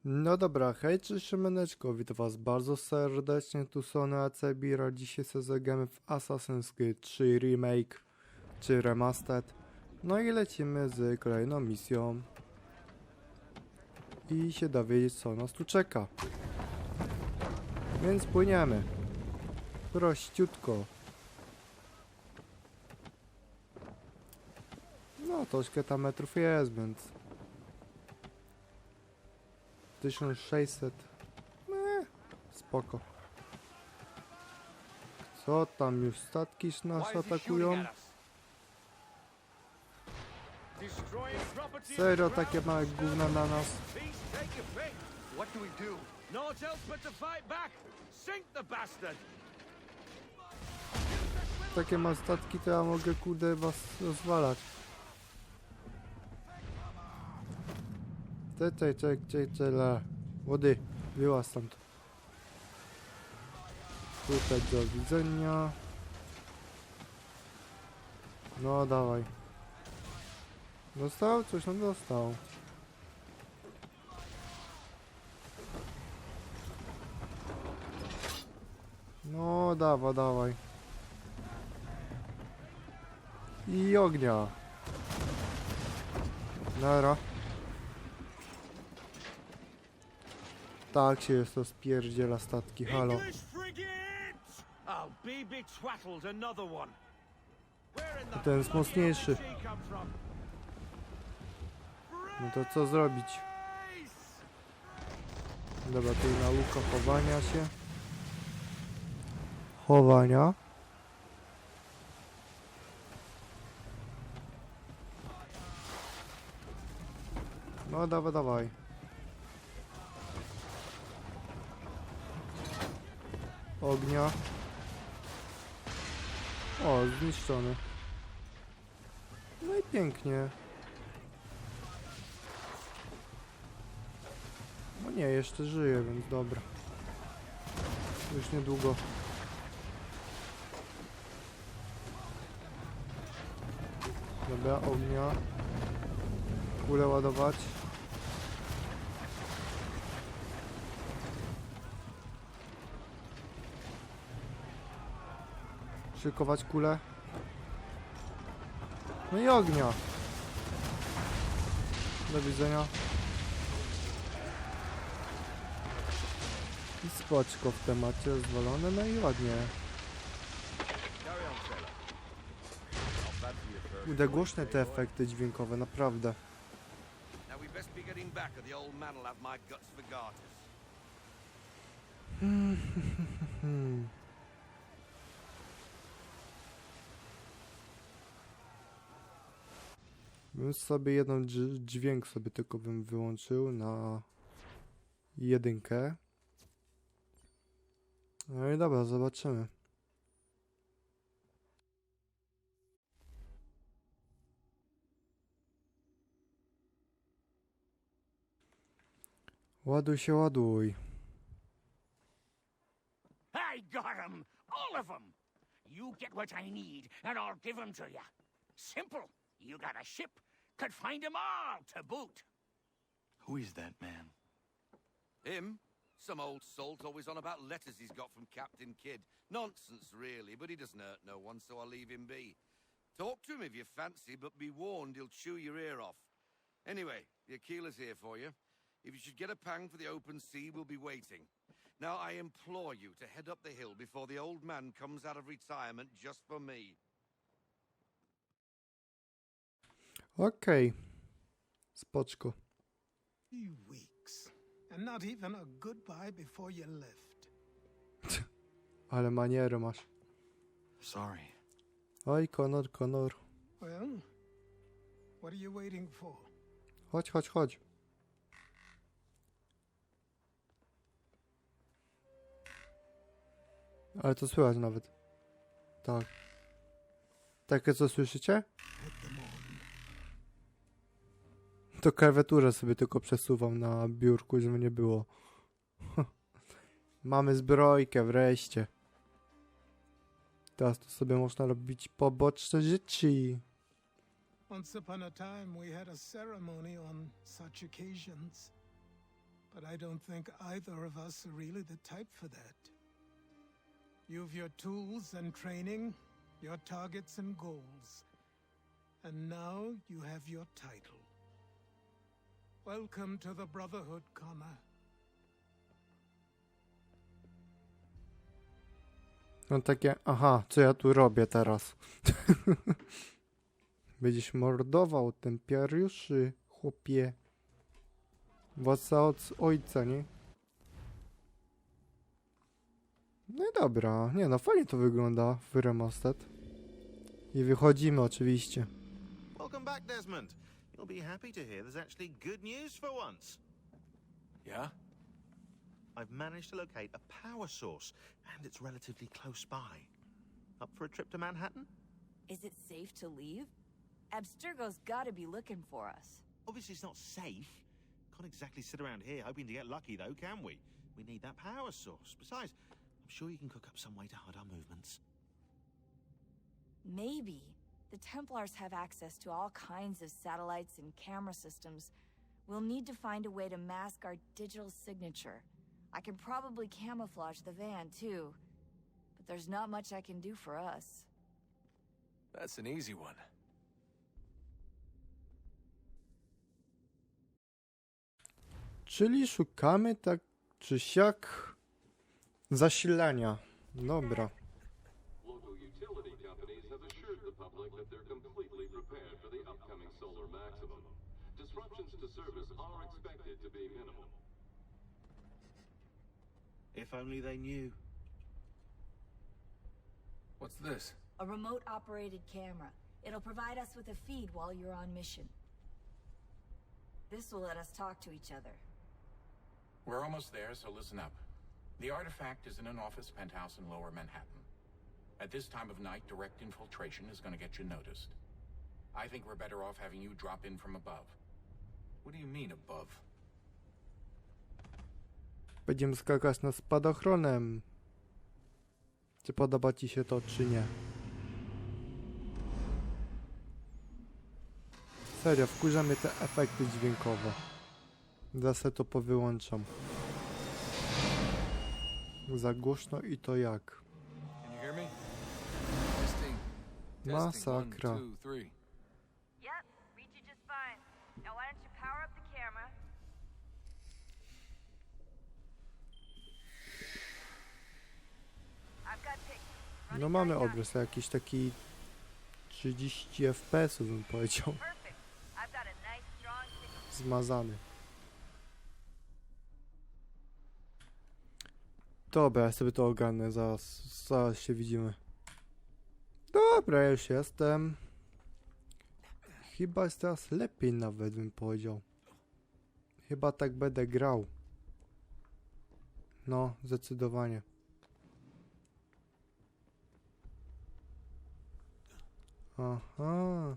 No dobra, hej, cześć, siemaneczko, witam was bardzo serdecznie, tu Sony Acebira. Dzisiaj sobie zagramy w Assassin's Creed 3 Remake, czy Remastered. No i lecimy z kolejną misją. I się dowiedzieć, co nas tu czeka. Więc płyniemy. Prościutko. No, troszkę tam metrów jest, więc 1600. Spoko. Co tam, już statki nas atakują? Serio, takie małe gówna na nas? Takie małe statki, to ja mogę, kurde, was rozwalać. Tyle. Wody, była stąd. Tutaj do widzenia. No dawaj. Dostał? Coś nam dostał. No dawaj. I ognia. Nara. Tak się jest, to spierdziela statki, halo. Ten jest mocniejszy. No to co zrobić? Dobra, tutaj nauka chowania się. Chowania. No dawaj. Ognia. O, zniszczony. No i pięknie. No nie, jeszcze żyje, więc dobra. Już niedługo. Dobra, ognia. Kulę ładować. Szykować kulę. No i ognia. Do widzenia. I spoczko w temacie rozwalone, no i ładnie. Kurde, głośne te efekty dźwiękowe, naprawdę. Bym sobie jeden dźwięk sobie tylko bym wyłączył na 1. No i dobra, zobaczymy. Ładuj się, ładuj. I got 'em, all of them. You get what I need, and I'll give 'em to you. Simple. You got a ship, could find 'em all to boot. Who is that man? Him? Some old salt always on about letters he's got from Captain Kidd. Nonsense, really, but he doesn't hurt no one, so I'll leave him be. Talk to him if you fancy, but be warned he'll chew your ear off. Anyway, the Aquila's here for you. If you should get a pang for the open sea, we'll be waiting. Now, I implore you to head up the hill before the old man comes out of retirement just for me. Okej. Spoczko. 3 weeks, and not even a goodbye before you left. Ale maniery masz. Sorry. Oj, Konor. Well, what are you waiting for? Chodź. Ale to słychać nawet. Tak. Takie co słyszycie? To klawiaturę sobie tylko przesuwam na biurku, żeby nie było. Mamy zbrojkę wreszcie. Teraz to sobie można robić poboczne rzeczy. Once upon a time we had a ceremony on such occasions. but I don't think either of us are really the type for that. You've your tools and training, your targets and goals. And now you have your title. Welcome to the Brotherhood, Connor. No takie, aha, co ja tu robię teraz? Będziesz mordował templariuszy, chłopie. Władca od ojca, nie? No i dobra, nie no, fajnie to wygląda w Remastered. I wychodzimy oczywiście. Welcome back, Desmond. You'll be happy to hear there's actually good news for once. Yeah? I've managed to locate a power source, and it's relatively close by. Up for a trip to Manhattan? Is it safe to leave? Abstergo's gotta be looking for us. Obviously it's not safe. Can't exactly sit around here hoping to get lucky, though, can we? We need that power source. Besides, I'm sure you can cook up some way to hide our movements. Maybe. The Templars have access to all kinds of satellites and camera systems. We'll need to find a way to mask our digital signature. I can probably camouflage the van, too. But there's not much I can do for us. That's an easy one. Czyli szukamy tak czy siak zasilania. Dobra. Local utility companies have assured the public that they're completely prepared for the upcoming solar maximum. Disruptions to service are expected to be minimal. If only they knew. What's this? A remote-operated camera. It'll provide us with a feed while you're on mission. This will let us talk to each other. We're almost there, so listen up. The artifact is in an office penthouse in Lower Manhattan. At this time of night, direct infiltration is going to get you noticed. I think we're better off having you drop in from above. What do you mean above? Będziemy skakać na spadochronem. Czy podoba ci się to, czy nie? Serio, wkurza mnie te efekty dźwiękowe. Zaraz to powyłączam. Za głośno i to jak. Can you hear me? Testing. Masakra. 1, 2, 3. Yep, read you just fine. Now why don't you power up the camera? I've got pics. No mamy obraz jakiś taki 30 fps bym powiedział. Perfect. I've got a nice strong signal. Zmazany. Dobra, ja sobie to ogarnę, zaraz się widzimy. Dobra, ja już jestem. Chyba jest teraz lepiej nawet bym powiedział. Chyba tak będę grał. No, zdecydowanie. Aha.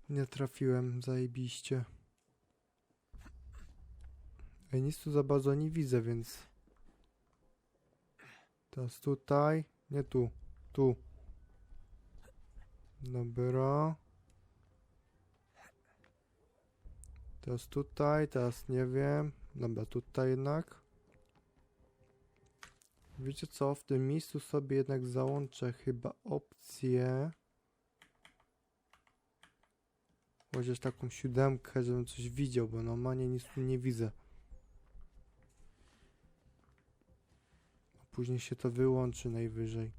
Nie trafiłem, zajebiście. Ja nic tu za bardzo nie widzę, więc... Teraz tutaj, nie tu, tu. Dobra. Teraz tutaj, teraz nie wiem. Dobra, tutaj jednak. Wiecie co, w tym miejscu sobie jednak załączę chyba opcję. Chociaż taką 7, żebym coś widział, bo normalnie nic tu nie widzę. Później się to wyłączy najwyżej.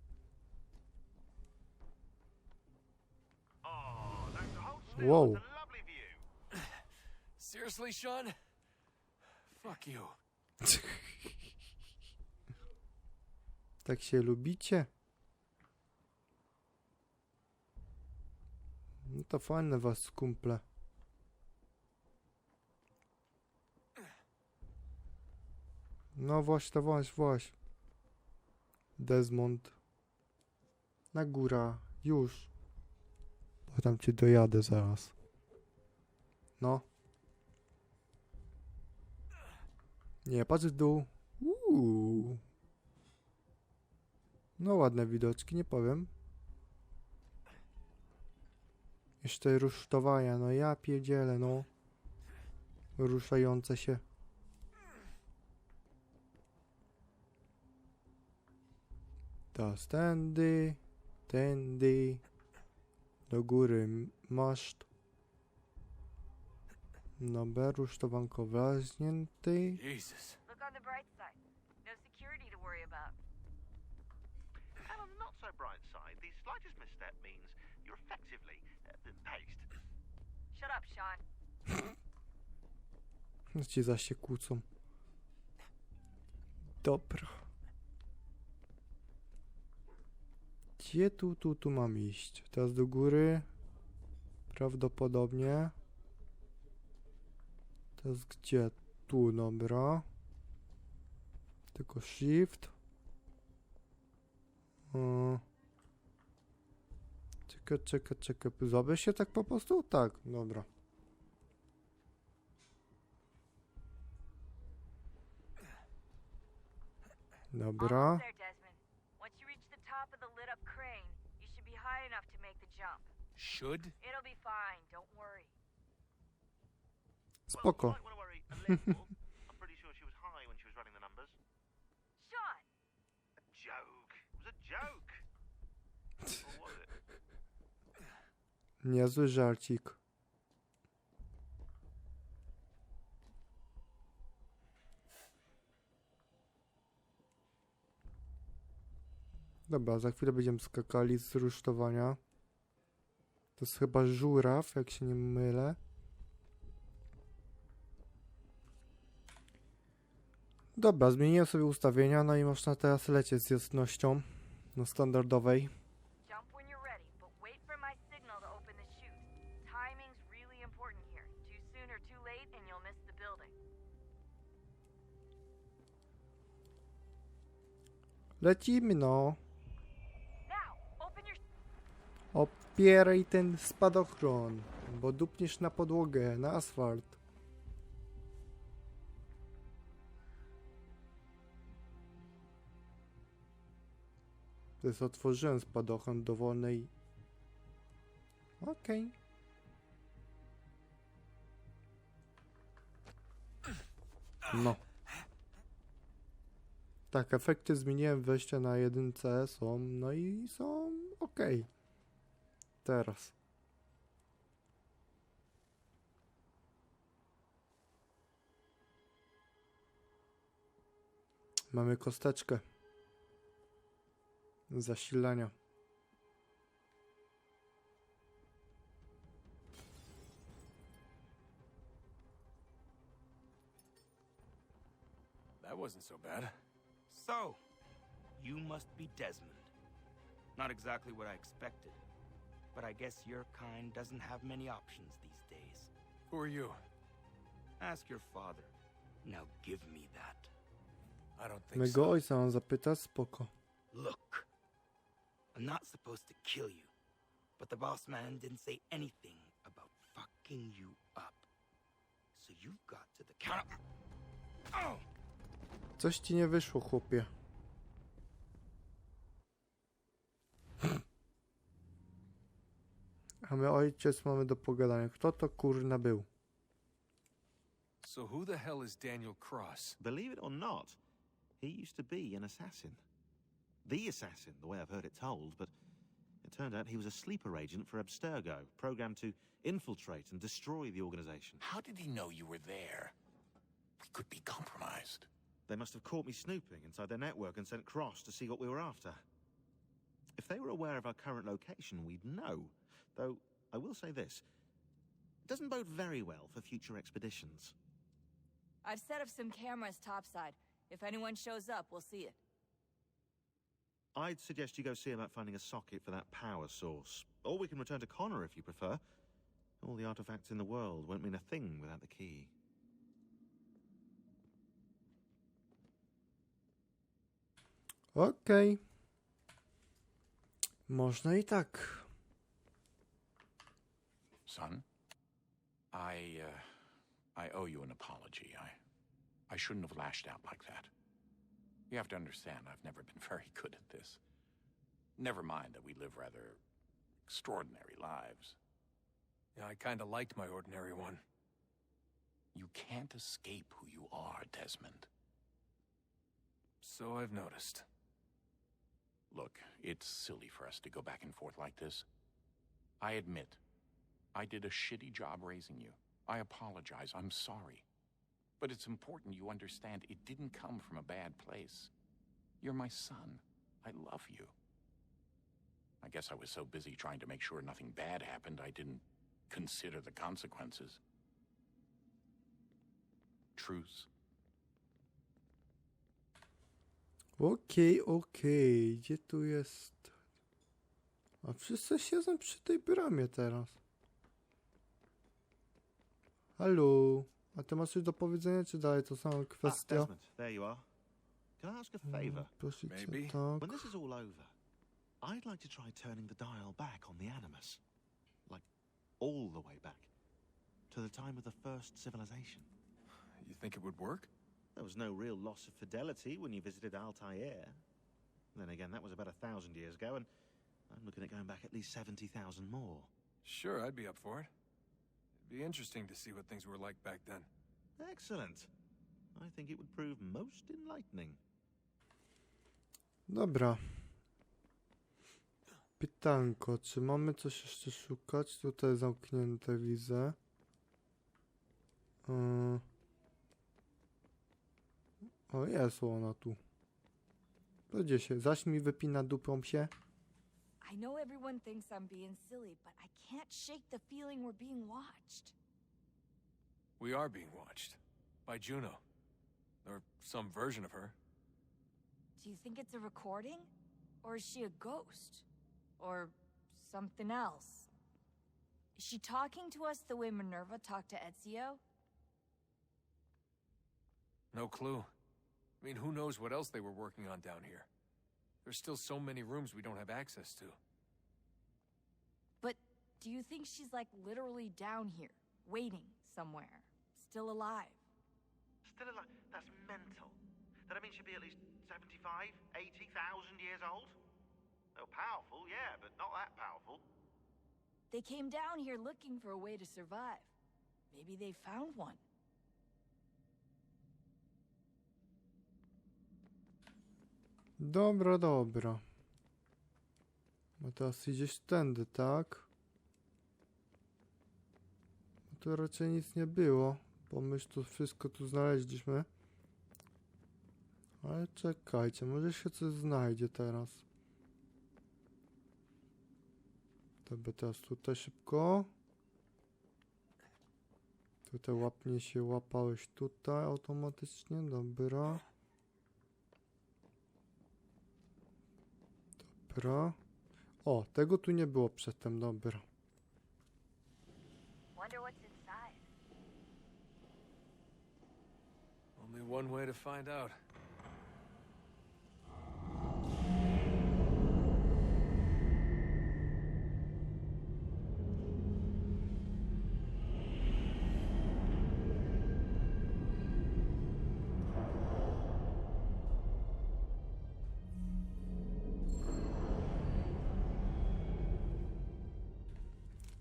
Wow. Seriously, Sean? Fuck you. Tak się lubicie? No to fajne was, kumple. No właśnie, to właśnie. Desmond. Na górę. Już. Bo tam cię dojadę zaraz. No. Nie, patrz w dół. No ładne widoczki, nie powiem. Jeszcze rusztowania, no ja pierdzielę, no. Ruszające się. Teraz tędy, tędy. Do góry maszt. Dobra, rusztowanko wrażnięty. Jesus. Look on the bright side. No security to worry about. And on the not so bright side, the slightest misstep means you're effectively paced. Shut up, Sean. Ci zaś się kłócą. Dobra. Gdzie tu mam iść? Teraz do góry. Prawdopodobnie. Teraz gdzie? Tu, dobra. Tylko shift. Czekaj. Zrobię się tak po prostu? Tak, dobra. Dobra. Almost there, Desmond. Once you reach the top of the lit up crane, you should be high enough to make the jump. Should? It'll be fine, don't worry. Spoko. Well, you might want to worry a little. I'm pretty sure she was high when she was running the numbers. Sean! A joke. It was a joke. Or was it? Niezły żarcik. Dobra, za chwilę będziemy skakali z rusztowania. To jest chyba żuraw, jak się nie mylę. Dobra, zmieniłem sobie ustawienia, no i można teraz lecieć z jasnością. No standardowej. Jump when you're ready, but wait for my signal to open the chute. Timing's really important here. Too soon or too late and you'll miss the building. Lecimy, no. Now, open your... Opieraj ten spadochron, bo dupniesz na podłogę, na asfalt. To jest otworzyłem spadochron dowolnej. Okej. No. Tak, efekty zmieniłem wejścia na 1C są, no i są okej. Teraz. Mamy kosteczkę zasilania. That wasn't so bad. So, you must be Desmond. Not exactly what I expected, but I guess your kind doesn't have many options these days. Who are you? Ask your father. Now give me that. I don't think Mego so. ojca on zapyta, spoko. Look, I'm not supposed to kill you, but the boss man didn't say anything about fucking you up. So you've got to the counter. Oh! Coś ci nie wyszło, chłopie. A my ojciec mamy do pogadania. Kto to kurna był? So who the hell is Daniel Cross? Believe it or not, he used to be an assassin. The assassin, the way I've heard it told, but it turned out he was a sleeper agent for Abstergo, programmed to infiltrate and destroy the organization. How did he know you were there? We could be compromised. They must have caught me snooping inside their network and sent Cross to see what we were after. If they were aware of our current location, we'd know. Though, I will say this. It doesn't bode very well for future expeditions. I've set up some cameras topside. If anyone shows up, we'll see it. I'd suggest you go see about finding a socket for that power source. Or we can return to Connor if you prefer. All the artifacts in the world won't mean a thing without the key. Okej. Można i tak. son. I owe you an apology. I shouldn't have lashed out like that. You have to understand, I've never been very good at this. Never mind that we live rather extraordinary lives. Yeah, I kinda liked my ordinary one. You can't escape who you are, Desmond. So I've noticed. Look, it's silly for us to go back and forth like this. I admit, I did a shitty job raising you. I apologize, I'm sorry. But it's important you understand it didn't come from a bad place. You're my son. I love you. I guess I was so busy trying to make sure nothing bad happened, I didn't consider the consequences. Truce. Okej, gdzie tu jest? A wszyscy siedzą przy tej bramie teraz. Halo, a ty masz coś do powiedzenia, czy dalej to sama kwestia? Desmond, there you are. Can I ask a favor? Proszę cię, Maybe. tak. When this is all over, I'd like to try turning the dial back on the Animus. Like, all the way back. To the time of the first civilization. You think it would work? There was no real loss of fidelity when you visited Altair. Then again, that was about 1,000 years ago, and I'm looking at going back at least 70,000 more. Sure, I'd be up for it. It'd be interesting to see what things were like back then. Excellent. I think it would prove most enlightening. Dobra. Pytanko, czy mamy coś jeszcze szukać? Tutaj zamknięte widzę. O, jest ona tu. To gdzie się? Zaś mi wypina dupą się? I know everyone thinks I'm being silly, but I can't shake the feeling we're being watched. We are being watched. By Juno. Or some version of her. Do you think it's a recording? Or is she a ghost? Or something else? Is she talking to us the way Minerva talked to Ezio? No clue. I mean, who knows what else they were working on down here? There's still so many rooms we don't have access to. But do you think she's like literally down here, waiting somewhere, still alive? Still alive? That's mental. That I mean she'd be at least 75, 80,000 years old? Oh, powerful, yeah, but not that powerful. They came down here looking for a way to survive. Maybe they found one. Dobra, dobra. No teraz idziesz tędy, tak? No tu raczej nic nie było, bo my już tu wszystko tu znaleźliśmy. Ale czekajcie, może się coś znajdzie teraz. Dobra, teraz tutaj szybko. Tutaj łapnie się łapałeś tutaj automatycznie, dobra. Dobra. O, tego tu nie było przedtem, dobra. Wonder what's inside. Only one way to find out.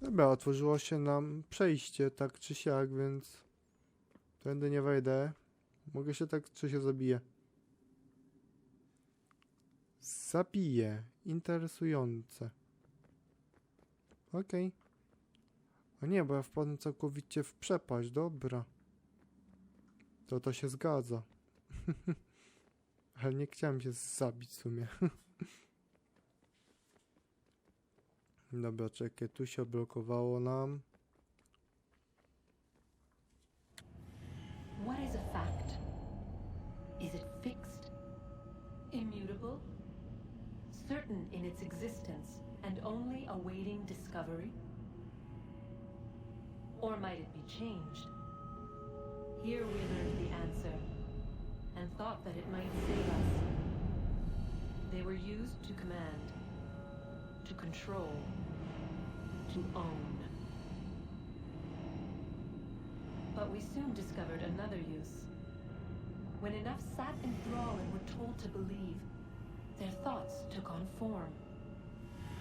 Dobra, otworzyło się nam przejście, tak czy siak, więc tędy nie wejdę. Mogę się tak, czy się zabiję? Zabiję. Interesujące. Okej. O nie, bo ja wpadłem całkowicie w przepaść, dobra. To się zgadza. Ale nie chciałem się zabić w sumie. Dobra, czekaj, tu się blokowało nam. What is a fact? Is it fixed? Immutable? Certain in its existence and only awaiting discovery? Or might it be changed? Here we learned the answer and thought that it might save us. They were used to command, to control, to own. But we soon discovered another use. When enough sat in thrall and were told to believe, their thoughts took on form.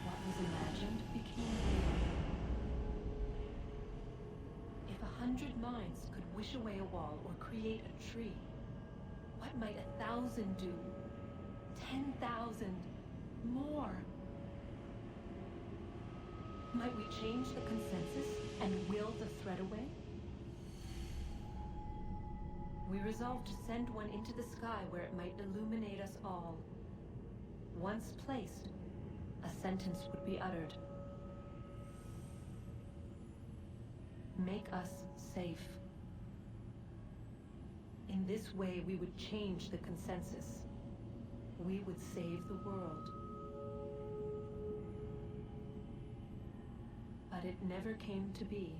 What was imagined became real. If 100 minds could wish away a wall or create a tree, what might 1,000 do? 10,000? More? Might we change the consensus and will the thread away? We resolved to send one into the sky where it might illuminate us all. Once placed, a sentence would be uttered. Make us safe. In this way, we would change the consensus. We would save the world. But it never came to be.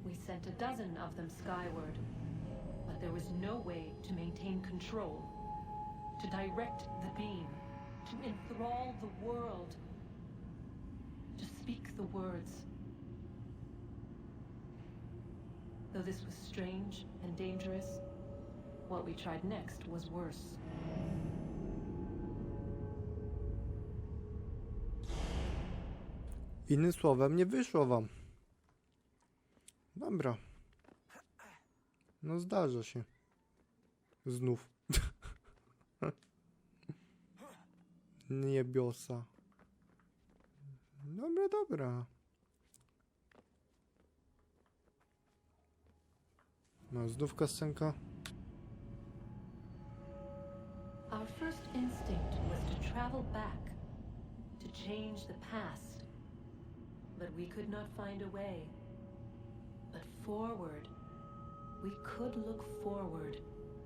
We sent a dozen of them skyward, but there was no way to maintain control, to direct the beam, to enthrall the world, to speak the words. Though this was strange and dangerous, what we tried next was worse. Innym słowem, nie wyszło wam. Dobra. No zdarza się. Znów. Niebiosa. Dobra, dobra. No, znów kasenka. Our first instinct was to travel back, to change the past. But we could not find a way. But forward, we could look forward.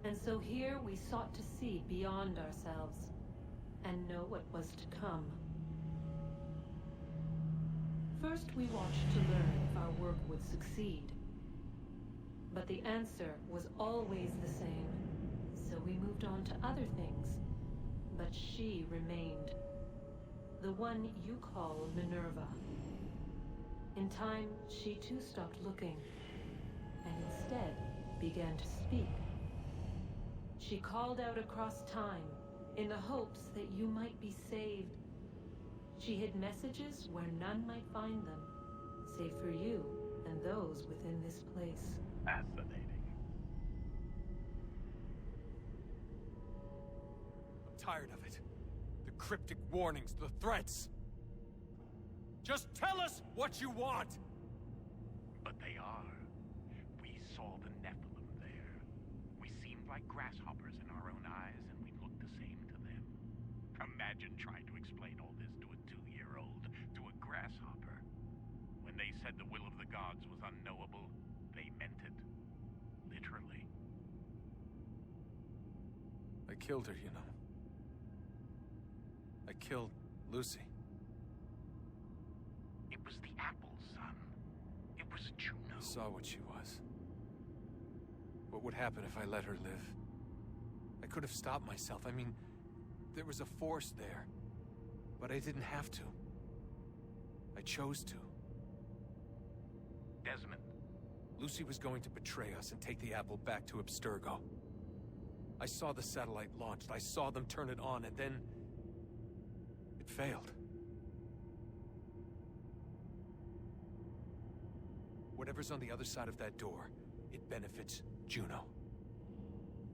And so here we sought to see beyond ourselves and know what was to come. First we watched to learn if our work would succeed. But the answer was always the same. So we moved on to other things. But she remained. The one you call Minerva. In time, she too stopped looking, and instead began to speak. She called out across time, in the hopes that you might be saved. She hid messages where none might find them, save for you and those within this place. Fascinating. I'm tired of it. The cryptic warnings, the threats. Just tell us what you want! But they are. We saw the Nephilim there. We seemed like grasshoppers in our own eyes, and we looked the same to them. Imagine trying to explain all this to a 2-year-old, to a grasshopper. When they said the will of the gods was unknowable, they meant it. Literally. I killed her, you know. I killed Lucy. It was the apple, son. It was Juno. I saw what she was. What would happen if I let her live? I could have stopped myself. I mean, there was a force there. But I didn't have to. I chose to. Desmond. Lucy was going to betray us and take the apple back to Abstergo. I saw the satellite launched. I saw them turn it on, and then it failed. Whatever's on the other side of that door, it benefits Juno.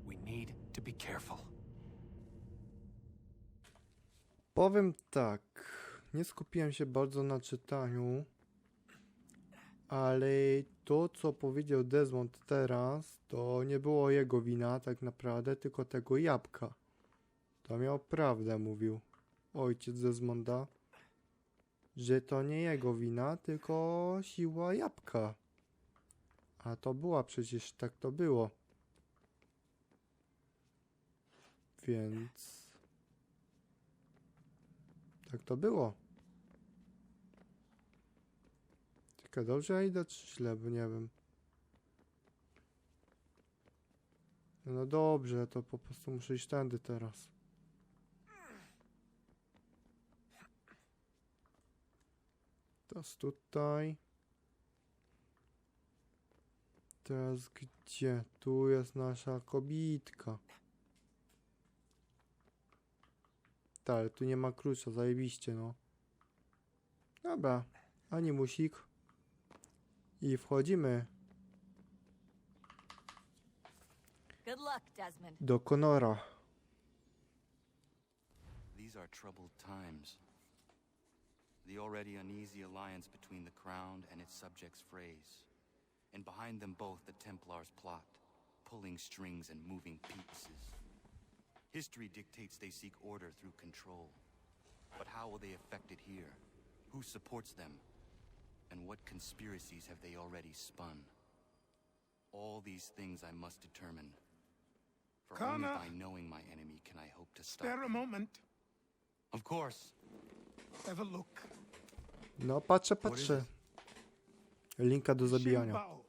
We need to be careful. Powiem tak, nie skupiłem się bardzo na czytaniu, ale to, co powiedział Desmond teraz, to nie było jego wina tak naprawdę, tylko tego jabłka. To miał prawdę, mówił ojciec Desmonda, że to nie jego wina, tylko siła jabłka. A to była przecież, tak to było. Więc tak to było. Tylko dobrze ja idę, czy źle, bo nie wiem. No dobrze, to po prostu muszę iść tędy teraz. Teraz tutaj. Teraz gdzie? Tu jest nasza kobitka. Tak, ale tu nie ma klucza, zajebiście, no. Dobra, animusik. I wchodzimy Good luck, Desmond. do Conora. These are troubled times. The already uneasy alliance between the crown and its subjects frays. And behind them both the Templars plot, pulling strings and moving pieces. History dictates they seek order through control. But how will they affect it here? Who supports them? And what conspiracies have they already spun? All these things I must determine. For only Connor! by knowing my enemy can I hope to stop Spare a them. moment. Of course. Have a look. No, patrzę. Linka do zabijania. Shinbao,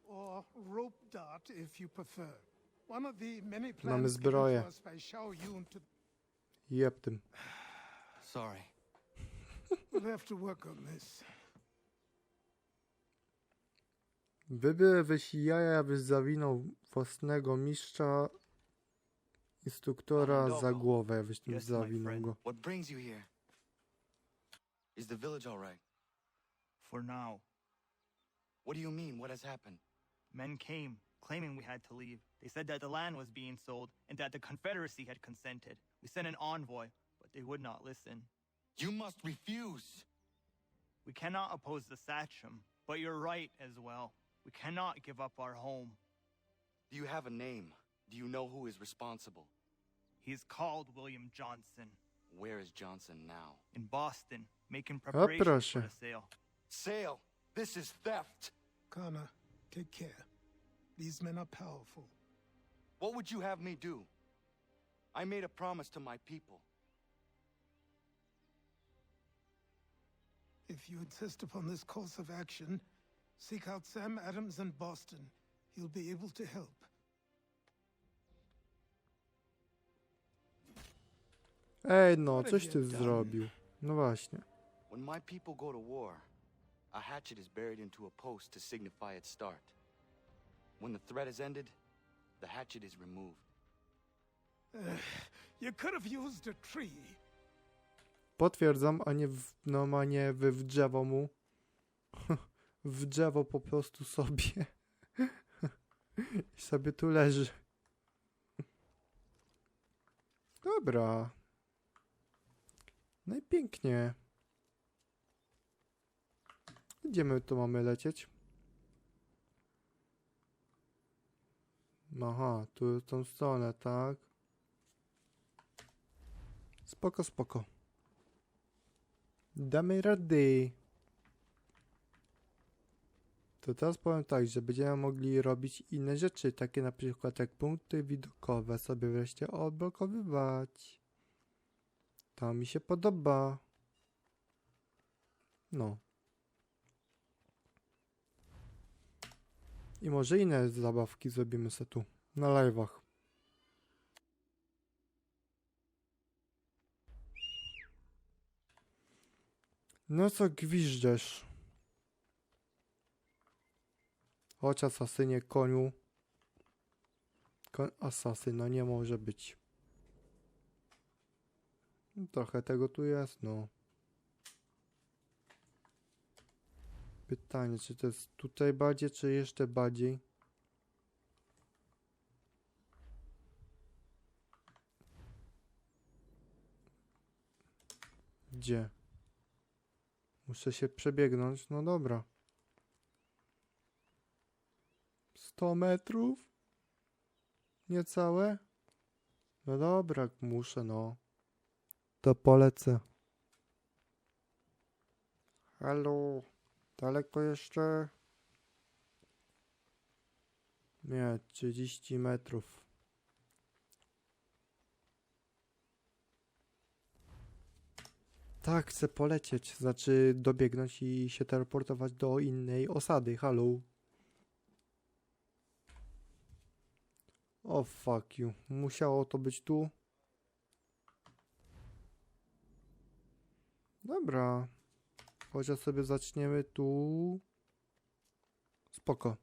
or rope dart if you prefer. One of the many Mamy plans given zbroje. to us by Xiao Yun to... Jeb tym. Sorry. We'll have to work on this. Wybyłeś jaja, byś zawinął własnego mistrza, instruktora za głowę, byś tym Yes, my zawinął friend. go. What brings you here? Is the village all right? For now. What do you mean? What has happened? Men came, claiming we had to leave. They said that the land was being sold and that the Confederacy had consented. We sent an envoy, but they would not listen. You must refuse! We cannot oppose the Sachem, but you're right as well. We cannot give up our home. Do you have a name? Do you know who is responsible? He is called William Johnson. Where is Johnson now? In Boston, making preparations proszę. for the sale. Sale! This is theft! Connor, take care. These men are powerful. What would you have me do? I made a promise to my people. If you insist upon this course of action, seek out Sam Adams in Boston. He'll be able to help. Ej, no, coś ty zrobił. No właśnie. When my people go to war, a hatchet is buried into a post to signify its start. When the threat is ended, the hatchet is removed. You could have used a tree. Potwierdzam, a nie normalnie w drzewo mu. W drzewo po prostu sobie. I sobie tu leży. Dobra. No i pięknie. Gdzie my tu mamy lecieć? Aha, tu w tą stronę, tak? Spoko, spoko. Damy rady. To teraz powiem tak, że będziemy mogli robić inne rzeczy, takie na przykład jak punkty widokowe sobie wreszcie odblokowywać. To mi się podoba. No. I może inne zabawki zrobimy sobie tu, na live'ach. No co gwiżdżesz? Chodź asasynie, koniu. Asasyna nie może być. Trochę tego tu jest, no. Pytanie, czy to jest tutaj bardziej, czy jeszcze bardziej? Gdzie? Muszę się przebiegnąć, no dobra. 100 metrów? Niecałe? No dobra, muszę, no. To polecę. Halo? Daleko jeszcze? Nie, 30 metrów. Tak, chcę polecieć. Znaczy dobiegnąć i się teleportować do innej osady. Halo? O, fuck you. Musiało to być tu. Dobra. Chociaż sobie zaczniemy tu. Spoko.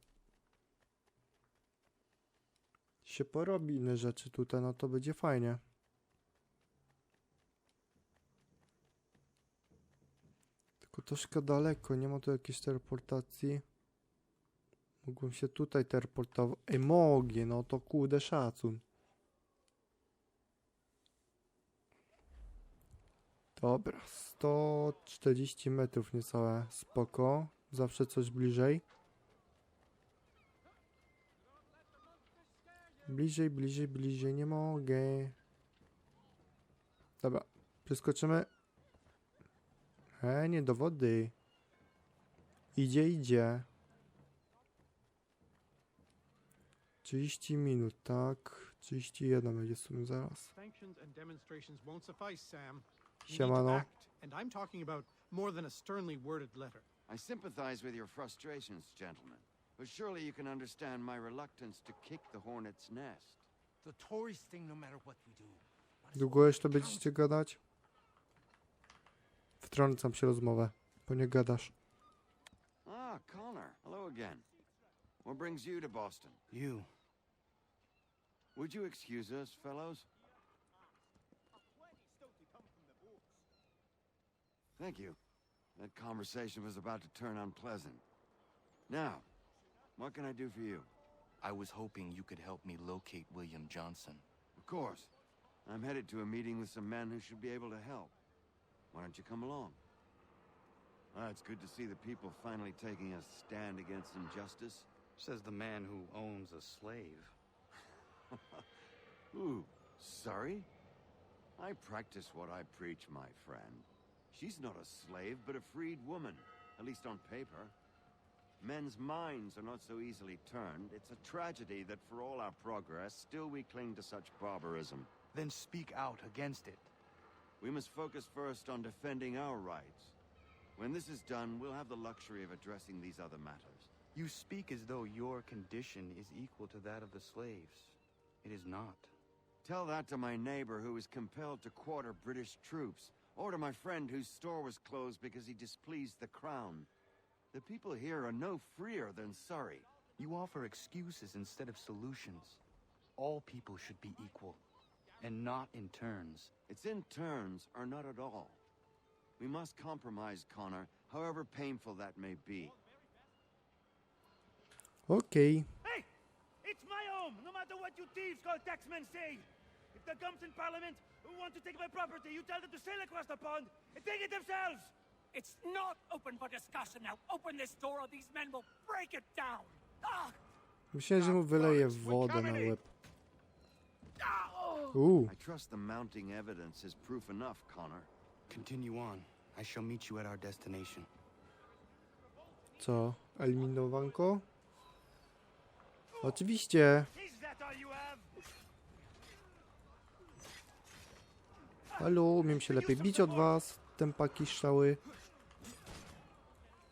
się porobi inne rzeczy tutaj, no to będzie fajnie. Tylko troszkę daleko, nie ma tu jakiejś teleportacji. Mógłbym się tutaj teleportować. Ej, mogę, no to kurde szacun. Dobra, 140 metrów niecałe, spoko. Zawsze coś bliżej. Bliżej, bliżej, bliżej, nie mogę. Dobra, przeskoczymy. Nie do wody. Idzie, idzie. 30 minut, tak? 31 będzie w sumie zaraz. Siemano. And I'm talking about more than a sternly worded letter. I sympathize with your frustrations, gentlemen. But surely you can understand my reluctance to kick the hornet's nest. The tourist thing, no matter what we do. Długo jeszcze będziecie gadać? Wtrącam się rozmowę, bo nie gadasz. Ah, Connor. Hello again. What brings you to Boston? You. Would you excuse us, fellows? Thank you. That conversation was about to turn unpleasant. Now, what can I do for you? I was hoping you could help me locate William Johnson. Of course. I'm headed to a meeting with some men who should be able to help. Why don't you come along? It's good to see the people finally taking a stand against injustice. Says the man who owns a slave. Ooh, sorry? I practice what I preach, my friend. She's not a slave, but a freed woman, at least on paper. Men's minds are not so easily turned. It's a tragedy that for all our progress, still we cling to such barbarism. Then speak out against it. We must focus first on defending our rights. When this is done, we'll have the luxury of addressing these other matters. You speak as though your condition is equal to that of the slaves. It is not. Tell that to my neighbor who was compelled to quarter British troops, or to my friend whose store was closed because he displeased the crown. The people here are no freer than Surrey. You offer excuses instead of solutions. All people should be equal, and not in turns. It's in turns, or not at all. We must compromise, Connor, however painful that may be. Okej. Hey! It's my home, no matter what you thieves called taxmen say. If the gums in Parliament who want to take my property, you tell them to sail across the pond and take it themselves. It's not open for discussion now. Open this door or these men will break it down. Ah! Myślałem, że mu wyleje wodę na łeb. I trust the mounting evidence is proof enough, Connor. Continue on. I shall meet you at our destination. Co? Eliminowanko? Oczywiście. Is that all you have? Halo, umiem się lepiej bić od was. Tempaki strzały.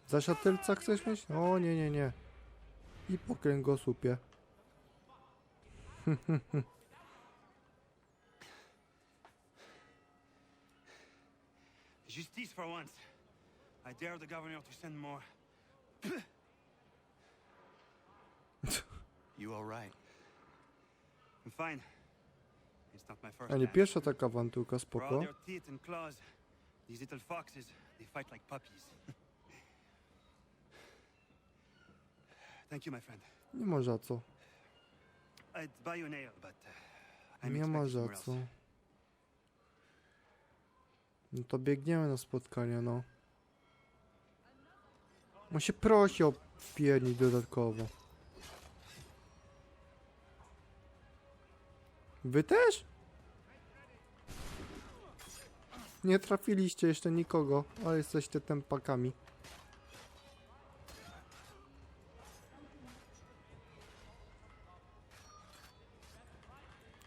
Za szatylca chcesz mieć? O nie, nie, nie. I po kręgosłupie. Justice for once. I dare the governor to send more. You all right? I'm fine. It's not my first A nie pierwsza taka awanturka, For all spoko. their teeth and claws, these little foxes, they fight like puppies. Thank you, my friend. Nie ma za co. I'd buy you an ale, but I'm Nie ma expecting za somewhere co. else. No to biegniemy na spotkanie, no. On się prosi o wpiernik dodatkowo. Wy też? Nie trafiliście jeszcze nikogo, ale jesteście tempakami.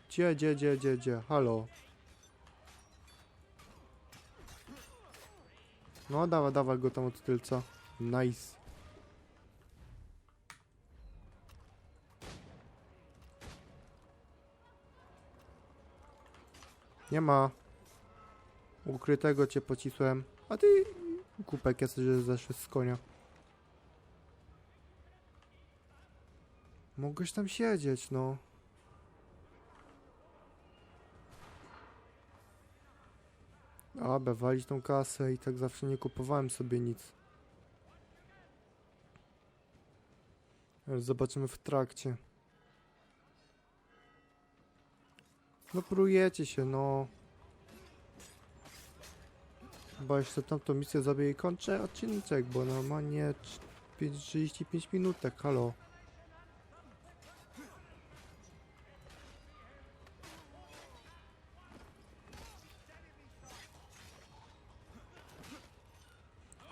Gdzie? Halo. No dawaj go tam od tylca. Nice. Nie ma. Ukrytego cię pocisłem. A ty kupek jesteś, że zeszły z konia. Mogłeś tam siedzieć, no. Aby walić tą kasę i tak zawsze nie kupowałem sobie nic. Ale zobaczymy w trakcie. No próbujecie się, no. Chyba jeszcze tamtą misję zrobię i kończę odcinek, bo normalnie 35 minutek, halo.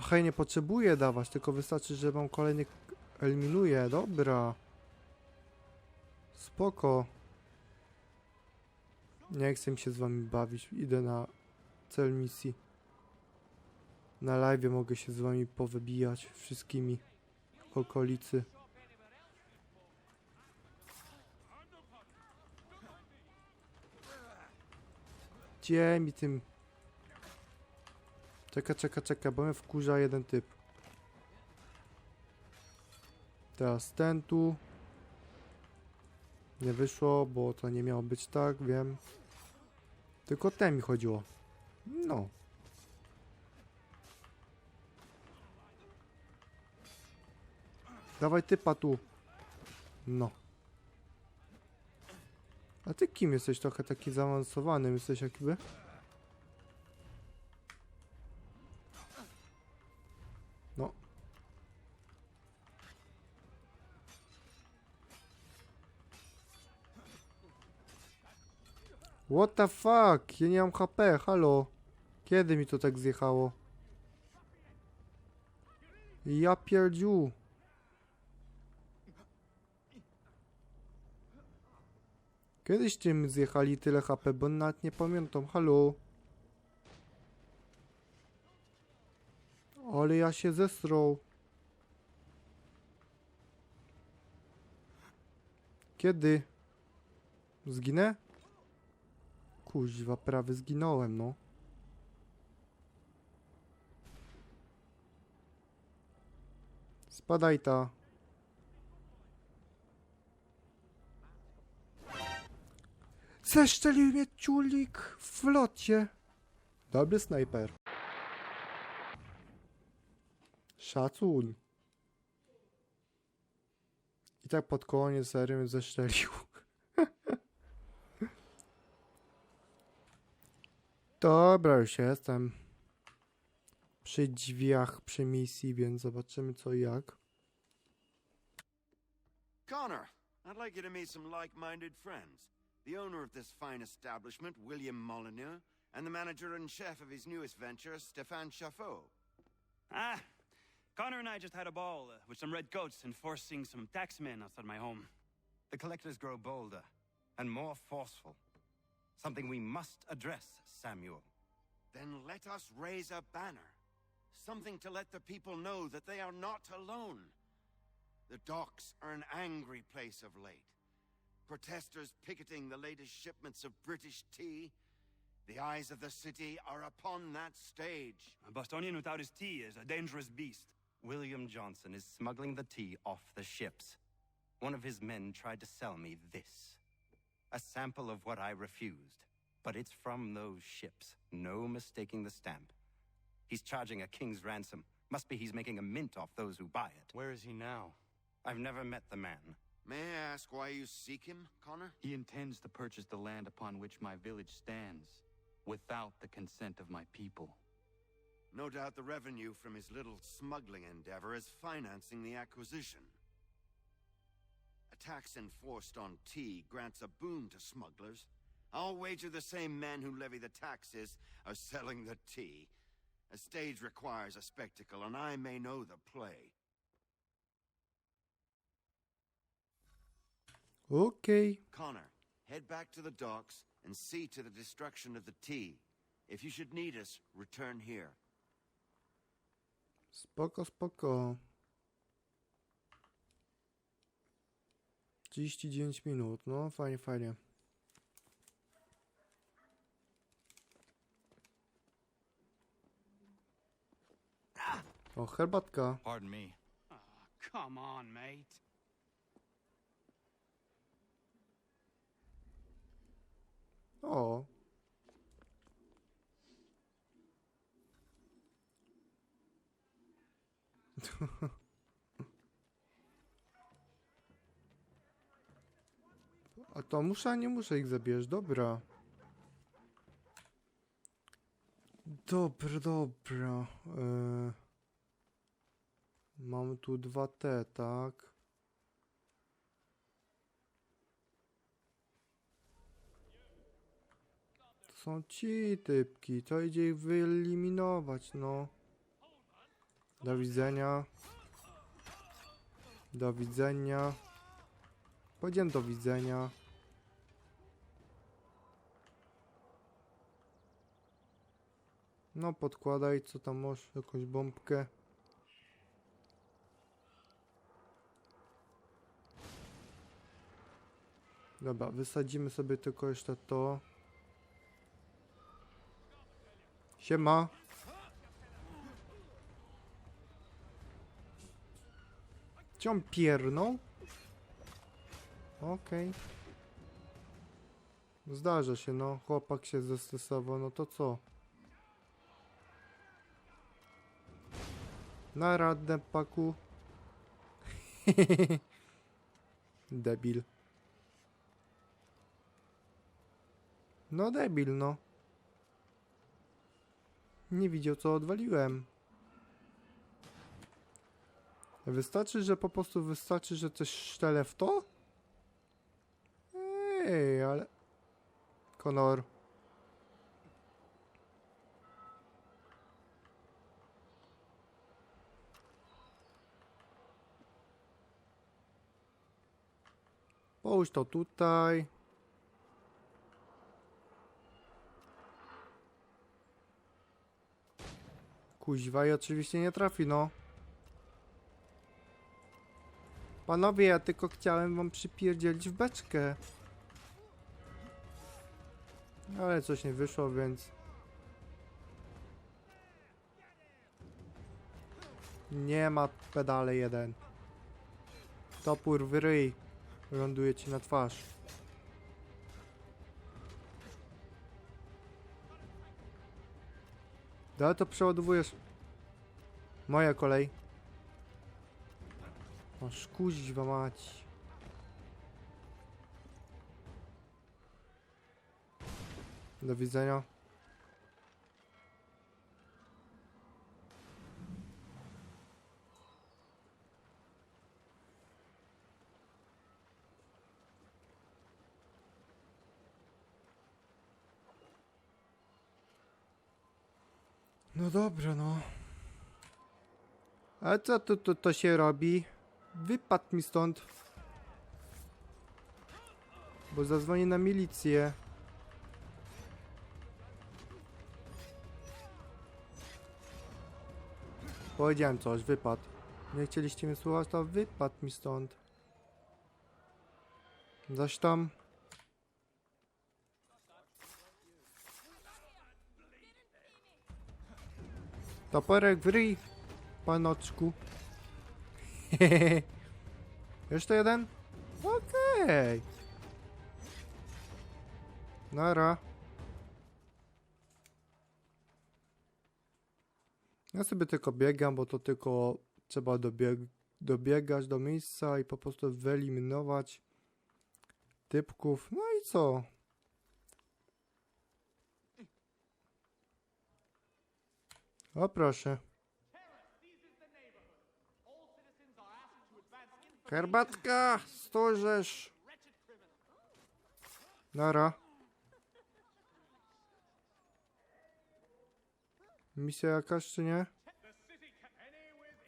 Hej, nie potrzebuję dawać, tylko wystarczy, że wam kolejny eliminuje. Dobra. Spoko. Nie chcę mi się z wami bawić. Idę na cel misji. Na live mogę się z wami powybijać wszystkimi okolicy. Gdzie mi tym... Czeka, bo mnie wkurza jeden typ. Teraz ten tu. Nie wyszło, bo to nie miało być tak, wiem. Tylko ten mi chodziło. No. Dawaj typa tu. No. A ty kim jesteś? Trochę taki zaawansowany jesteś jakby? No. What the fuck? Ja nie mam HP, halo. Kiedy mi to tak zjechało? Ja pierdziu. Kiedyś tym zjechali tyle HP, bo nawet nie pamiętam, halo. Ale ja się zesrał. Kiedy? Zginę? Kuźwa, prawie zginąłem, no. Spadaj ta. Zeszczelił mnie ciulik w locie. Dobry snajper. Szacun. I tak pod koniec serii mnie zeszczelił. Dobra, już jestem przy drzwiach, przy misji, więc zobaczymy co i jak. Connor, I'd like you to meet some like-minded friends. The owner of this fine establishment, William Molyneux, and the manager and chef of his newest venture, Stéphane Chaffeau. Ah, Connor and I just had a ball with some red coats enforcing some taxmen outside my home. The collectors grow bolder and more forceful. Something we must address, Samuel. Then let us raise a banner. Something to let the people know that they are not alone. The docks are an angry place of late. Protesters picketing the latest shipments of British tea. The eyes of the city are upon that stage. A Bostonian without his tea is a dangerous beast. William Johnson is smuggling the tea off the ships. One of his men tried to sell me this. A sample of what I refused. But it's from those ships. No mistaking the stamp. He's charging a king's ransom. Must be he's making a mint off those who buy it. Where is he now? I've never met the man. May I ask why you seek him, Connor? He intends to purchase the land upon which my village stands, without the consent of my people. No doubt the revenue from his little smuggling endeavor is financing the acquisition. A tax enforced on tea grants a boon to smugglers. I'll wager the same men who levy the taxes are selling the tea. A stage requires a spectacle, and I may know the play. Okay. Connor, head back to the docks and see to the destruction of the tea. If you should need us, return here. Spoko, spoko. 39 minut, no fajnie, fajnie. O, herbatka. Pardon me. Oh, come on, mate. O. A to muszę, a nie muszę ich zabierać, dobra. Dobra. Mam tu 2T, tak? To są ci typki, to idzie ich wyeliminować, no. Do widzenia. Do widzenia. Powiedziałem do widzenia. No podkładaj, co tam masz, jakąś bombkę. Dobra, wysadzimy sobie tylko jeszcze to. Siema. Czy on piernął? Okej. Zdarza się, no. Chłopak się zestresował, no to co? Na radne paku. Debil. No debil, no. Nie widział, co odwaliłem. Wystarczy, że po prostu wystarczy, że coś szczelę w to? Ej, ale... Konor. Połóż to tutaj. Kuźwa i oczywiście nie trafi, no. Panowie, ja tylko chciałem wam przypierdzielić w beczkę. Ale coś nie wyszło, więc... Nie ma pedale jeden. Topór w ryj. Ląduje ci na twarz. Dalej to przeładowujesz. Moja kolej. Masz kuźwa mać. Do widzenia. No dobra, no. Ale co to się robi? Wypadł mi stąd. Bo zadzwonię na milicję. Powiedziałem coś, wypadł. Nie chcieliście mnie słuchać, to wypadł mi stąd. Zaś tam. Toporek w ryj, panoczku. Jeszcze jeden? Okej. Nara. Ja sobie tylko biegam, bo to tylko trzeba dobiegać do miejsca i po prostu wyeliminować typków. No i co? O proszę. Herbatka, stórzysz. Nara. Misja jakaś czy nie?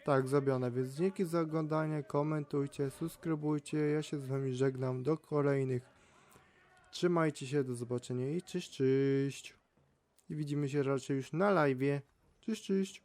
Tak, zrobione, więc dzięki za oglądanie, komentujcie, subskrybujcie, ja się z wami żegnam, do kolejnych. Trzymajcie się, do zobaczenia i cześć, cześć. I widzimy się raczej już na live'ie. Cześć, cześć.